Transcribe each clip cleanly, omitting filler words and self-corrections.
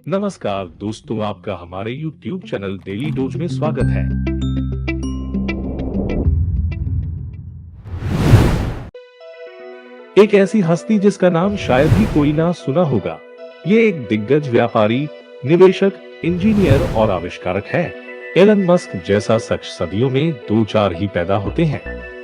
नमस्कार दोस्तों, आपका हमारे YouTube चैनल डेली डोज में स्वागत है। एक ऐसी हस्ती जिसका नाम शायद ही कोई ना सुना होगा। ये एक दिग्गज व्यापारी, निवेशक, इंजीनियर और आविष्कारक है। एलन मस्क जैसा शख्स सदियों में 2-4 ही पैदा होते हैं।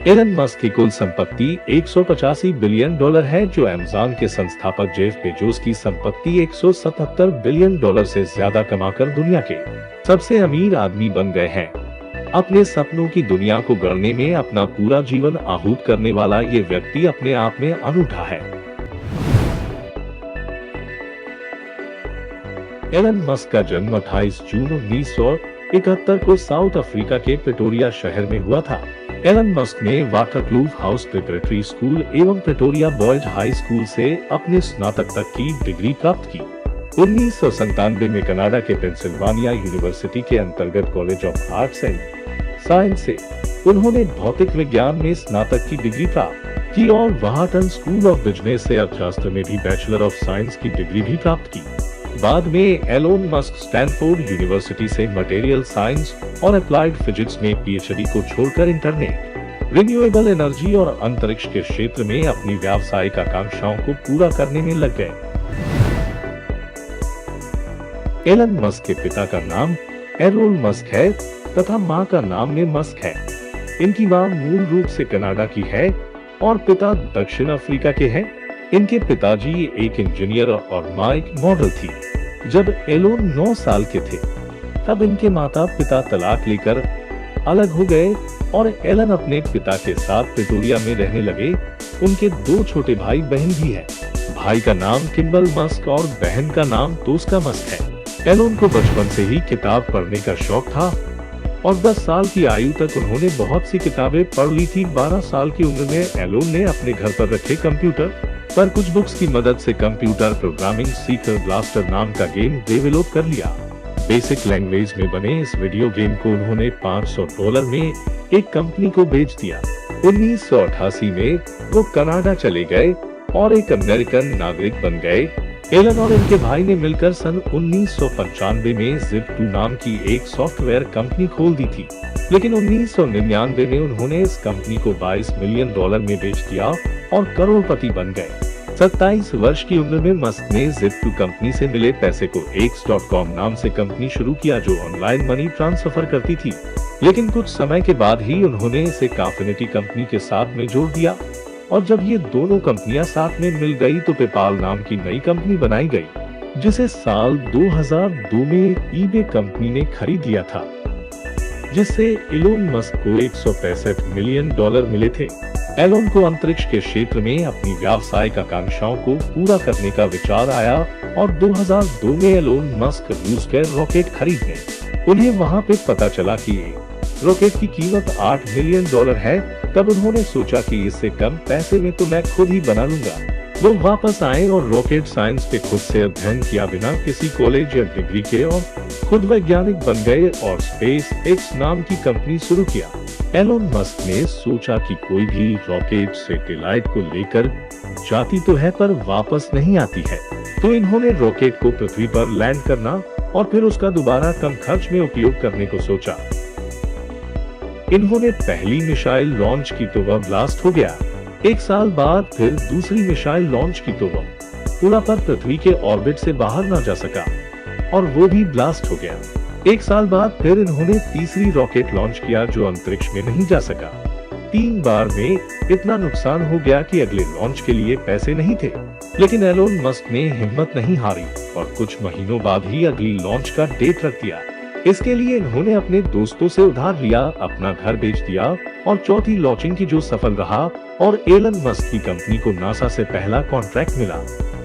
एलन मस्क की कुल संपत्ति $185 बिलियन है, जो अमेज़न के संस्थापक जेफ बेजोस की संपत्ति $177 बिलियन से ज्यादा कमाकर दुनिया के सबसे अमीर आदमी बन गए हैं। अपने सपनों की दुनिया को गढ़ने में अपना पूरा जीवन आहूत करने वाला ये व्यक्ति अपने आप में अनूठा है। एलन मस्क का जन्म 28 जून 1971 को साउथ अफ्रीका के प्रिटोरिया शहर में हुआ था। एलन मस्क ने वाटरक्लूफ हाउस प्रिपरेटरी स्कूल एवं प्रिटोरिया बॉयज हाई स्कूल से अपने स्नातक तक की डिग्री प्राप्त की। 1997 में कनाडा के पेंसिल्वानिया यूनिवर्सिटी के अंतर्गत college of arts and science से उन्होंने भौतिक विज्ञान में स्नातक की डिग्री प्राप्त की और वहाटन स्कूल ऑफ बिजनेस से अर्थशास्त्र में भी बैचलर ऑफ साइंस की डिग्री भी प्राप्त की। बाद में एलोन मस्क स्टैनफोर्ड यूनिवर्सिटी से मटेरियल साइंस और अप्लाइड फिजिक्स में पीएचडी को छोड़कर इंटरनेट, रिन्यूएबल एनर्जी और अंतरिक्ष के क्षेत्र में अपनी व्यावसायिक आकांक्षाओं को पूरा करने में लग गए। एलन मस्क के पिता का नाम एरोल मस्क है तथा मां का नाम ने मस्क है। इनकी मां मूल रूप से कनाडा की है और पिता दक्षिण अफ्रीका के हैं। इनके पिताजी एक इंजीनियर और मां एक मॉडल थी। जब एलोन 9 साल के थे तब इनके माता पिता तलाक लेकर अलग हो गए और एलन अपने पिता के साथ प्रिटोरिया में रहने लगे। उनके 2 छोटे भाई बहन भी हैं। भाई का नाम किम्बल मस्क और बहन का नाम तोस्का मस्क है। एलोन को बचपन से ही किताब पढ़ने का शौक था और 10 साल की आयु तक उन्होंने बहुत सी किताबें पढ़ ली थी। 12 साल की उम्र में एलोन ने अपने घर पर रखे कंप्यूटर पर कुछ बुक्स की मदद से कंप्यूटर प्रोग्रामिंग सीकर ब्लास्टर नाम का गेम डेवलप कर लिया। बेसिक लैंग्वेज में बने इस वीडियो गेम को उन्होंने $500 में एक कंपनी को बेच दिया। 1988 में वो कनाडा चले गए और एक अमेरिकन नागरिक बन गए। एलन और इनके भाई ने मिलकर सन 1995 में Zip2 नाम की एक सॉफ्टवेयर कंपनी खोल दी थी, लेकिन 1999 में उन्होंने इस कंपनी को $22 मिलियन में बेच दिया और करोड़पति बन गए। 27 वर्ष की उम्र में मस्क ने Zip2 कंपनी से मिले पैसे को X.com नाम से कंपनी शुरू किया, जो ऑनलाइन मनी ट्रांसफर करती थी। लेकिन कुछ समय के बाद ही उन्होंने इसे काफिनिटी कंपनी के साथ में जोड़ दिया और जब ये दोनों कंपनियां साथ में मिल गई तो पेपाल नाम की नई कंपनी बनाई गई, जिसे साल 2002 में eBay कंपनी ने खरीद लिया था, जिससे एलोन मस्क को $165 मिलियन मिले थे। एलोन को अंतरिक्ष के क्षेत्र में अपनी व्यावसायिक आकांक्षाओं को पूरा करने का विचार आया और 2002 में एलोन मस्क रूस के रॉकेट खरीदने। उन्हें वहां पे पता चला कि रॉकेट की कीमत $8 मिलियन है। तब उन्होंने सोचा कि इससे कम पैसे में तो मैं खुद ही बना लूंगा। वो वापस आए और रॉकेट साइंस पे खुद से अध्ययन किया बिना किसी कॉलेज या डिग्री के और खुद वैज्ञानिक बन गए और स्पेस एक्स नाम की कंपनी शुरू किया। एलोन मस्क ने सोचा कि कोई भी रॉकेट सैटेलाइट को लेकर जाती तो है पर वापस नहीं आती है, तो इन्होंने रॉकेट को पृथ्वी पर लैंड करना और फिर उसका दोबारा कम खर्च में उपयोग करने को सोचा। इन्होंने पहली मिसाइल लॉन्च की तो वह ब्लास्ट हो गया। 1 साल बाद फिर दूसरी मिसाइल लॉन्च की तो वह पूरा पर पृथ्वी के ऑर्बिट से बाहर न जा सका और वो भी ब्लास्ट हो गया। 1 साल बाद फिर इन्होंने तीसरी रॉकेट लॉन्च किया, जो अंतरिक्ष में नहीं जा सका। 3 बार में इतना नुकसान हो गया कि अगले लॉन्च के लिए पैसे नहीं थे। लेकिन एलोन मस्क ने हिम्मत नहीं हारी और कुछ महीनों बाद ही अगली लॉन्च का डेट रख दिया। इसके लिए इन्होंने अपने दोस्तों से उधार लिया, अपना घर बेच दिया और चौथी लॉन्चिंग की जो सफल रहा और एलन मस्क की कंपनी को नासा से पहला कॉन्ट्रैक्ट मिला।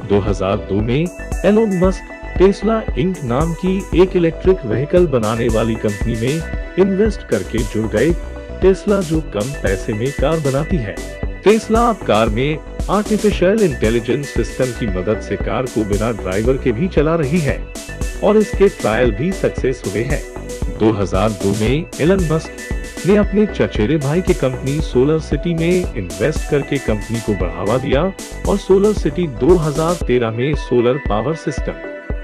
2002 में एलोन मस्क टेस्ला इंक नाम की एक इलेक्ट्रिक व्हीकल बनाने वाली कंपनी में इन्वेस्ट करके जुड़ गए। टेस्ला जो कम पैसे में कार बनाती है। टेस्ला अब कार में आर्टिफिशियल इंटेलिजेंस सिस्टम की मदद से कार को बिना ड्राइवर के भी चला रही है और इसके ट्रायल भी सक्सेस हुए हैं। 2002 में एलन मस्क ने अपने चचेरे भाई की कंपनी सोलर सिटी में इन्वेस्ट करके कंपनी को बढ़ावा दिया और सोलर सिटी 2013 में सोलर पावर सिस्टम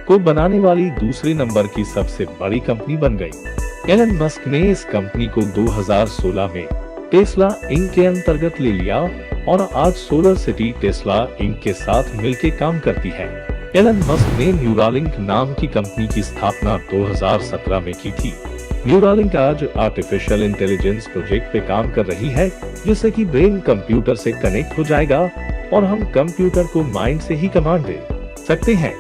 को बनाने वाली दूसरे नंबर की सबसे बड़ी कंपनी बन गई। एलन मस्क ने इस कंपनी को 2016 में टेस्ला इंक के अंतर्गत ले लिया और आज सोलर सिटी टेस्ला इंक के साथ मिलकर काम करती है। एलन मस्क ने न्यूरालिंक नाम की कंपनी की स्थापना 2017 में की थी। न्यूरालिंक आज आर्टिफिशियल इंटेलिजेंस प्रोजेक्ट पे काम कर रही है, जिससे कि ब्रेन कंप्यूटर से कनेक्ट हो जाएगा और हम कंप्यूटर को माइंड से ही कमांड दे सकते हैं।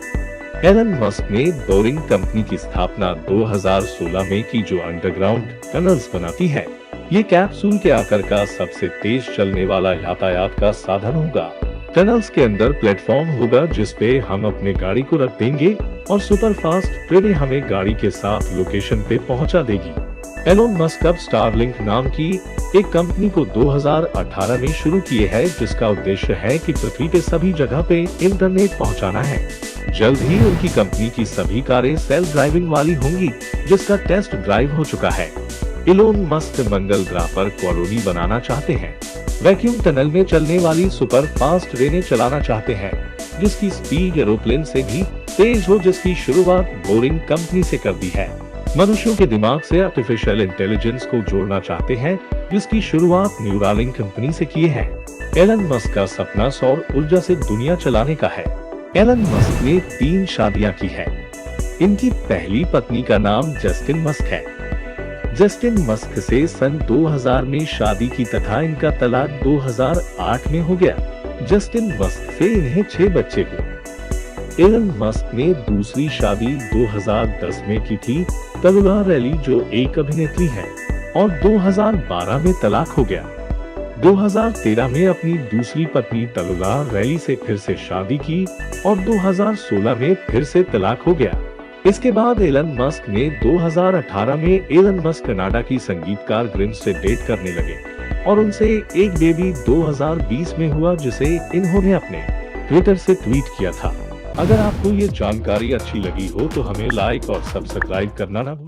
एलन मस्क ने बोरिंग कंपनी की स्थापना 2016 में की, जो अंडरग्राउंड टनल्स बनाती है। ये कैप्सूल के आकार का सबसे तेज चलने वाला यातायात का साधन होगा। टनल्स के अंदर प्लेटफॉर्म होगा जिस पे हम अपने गाड़ी को रख देंगे और सुपर फास्ट ट्रेनें हमें गाड़ी के साथ लोकेशन पे पहुंचा देगी। एलोन मस्क अब स्टारलिंक नाम की एक कंपनी को 2018 में शुरू किए है, जिसका उद्देश्य है कि पृथ्वी के सभी जगह पे इंटरनेट पहुंचाना है। जल्द ही उनकी कंपनी की सभी कारें सेल्फ ड्राइविंग वाली होंगी, जिसका टेस्ट ड्राइव हो चुका है। एलोन मस्क मंगल ग्रह पर कॉलोनी बनाना चाहते हैं। वैक्यूम टनल में चलने वाली सुपर फास्ट ट्रेनें चलाना चाहते हैं, जिसकी स्पीड एरोप्लेन से भी तेज हो, जिसकी शुरुआत बोरिंग कंपनी से कर दी है। मनुष्यों के दिमाग से आर्टिफिशियल इंटेलिजेंस को जोड़ना चाहते हैं, जिसकी शुरुआत न्यूरालिंक कंपनी से किए हैं। एलन मस्क का सपना सौर ऊर्जा से दुनिया चलाने का है। एलन मस्क ने 3 शादियां की है। इनकी पहली पत्नी का नाम जस्टिन मस्क है। जस्टिन मस्क से सन 2000 में शादी की तथा इनका तलाक 2008 में हो गया। जस्टिन मस्क से इन्हें 6 बच्चे हुए। एलन मस्क ने दूसरी शादी 2010 में की थी तलुला रैली, जो एक अभिनेत्री है, और 2012 में तलाक हो गया। 2013 में अपनी दूसरी पत्नी तलुला रैली से फिर से शादी की और 2016 में फिर से तलाक हो गया। इसके बाद एलन मस्क ने 2018 में एलन मस्क कनाडा की संगीतकार ग्रिम्स से डेट करने लगे और उनसे एक बेबी 2020 में हुआ, जिसे इन्होंने अपने ट्विटर से ट्वीट किया था। अगर आपको ये जानकारी अच्छी लगी हो तो हमें लाइक और सब्सक्राइब करना ना भूलें।